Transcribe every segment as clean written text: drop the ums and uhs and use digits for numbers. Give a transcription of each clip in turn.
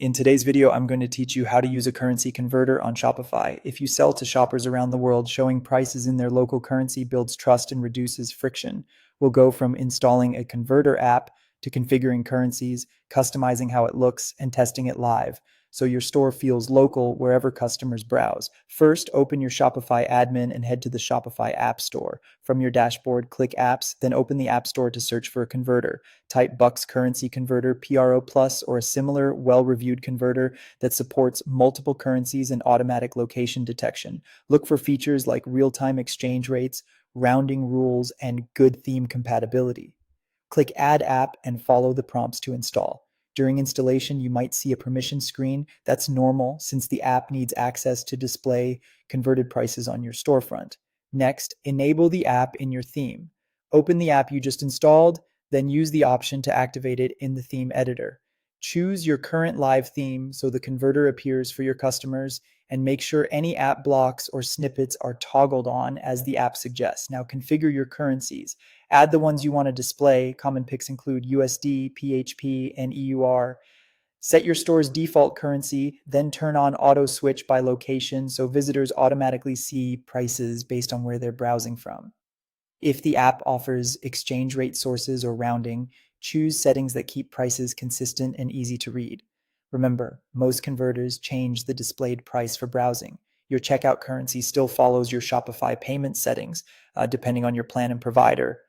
In today's video, I'm going to teach you how to use a currency converter on Shopify. If you sell to shoppers around the world, showing prices in their local currency builds trust and reduces friction. We'll go from installing a converter app to configuring currencies, customizing how it looks, and testing it live, so your store feels local wherever customers browse. First, open your Shopify admin and head to the Shopify App Store. From your dashboard, click Apps, then open the App Store to search for a converter. Type Bucks Currency Converter, PRO Plus, or a similar well-reviewed converter that supports multiple currencies and automatic location detection. Look for features like real-time exchange rates, rounding rules, and good theme compatibility. Click Add App and follow the prompts to install. During installation, you might see a permission screen. That's normal since the app needs access to display converted prices on your storefront. Next, enable the app in your theme. Open the app you just installed, then use the option to activate it in the theme editor. Choose your current live theme so the converter appears for your customers, and make sure any app blocks or snippets are toggled on as the app suggests. Now configure your currencies. Add the ones you want to display. Common picks include USD, PHP, and EUR. Set your store's default currency, then turn on auto switch by location so visitors automatically see prices based on where they're browsing from. If the app offers exchange rate sources or rounding, choose settings that keep prices consistent and easy to read. Remember, most converters change the displayed price for browsing. Your checkout currency still follows your Shopify payment settings, depending on your plan and provider.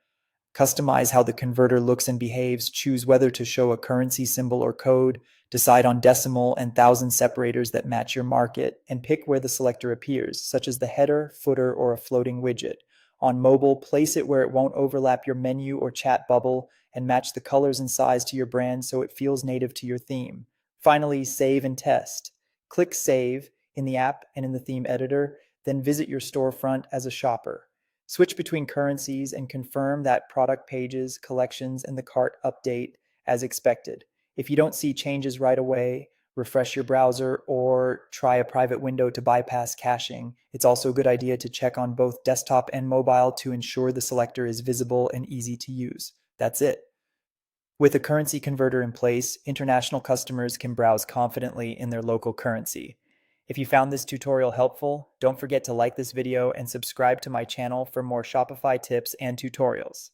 Customize how the converter looks and behaves, choose whether to show a currency symbol or code, decide on decimal and thousand separators that match your market, and pick where the selector appears, such as the header, footer, or a floating widget. On mobile, place it where it won't overlap your menu or chat bubble, and match the colors and size to your brand so it feels native to your theme. Finally, save and test. Click Save in the app and in the theme editor, then visit your storefront as a shopper. Switch between currencies and confirm that product pages, collections, and the cart update as expected. If you don't see changes right away, refresh your browser or try a private window to bypass caching. It's also a good idea to check on both desktop and mobile to ensure the selector is visible and easy to use. That's it. With a currency converter in place, international customers can browse confidently in their local currency. If you found this tutorial helpful, don't forget to like this video and subscribe to my channel for more Shopify tips and tutorials.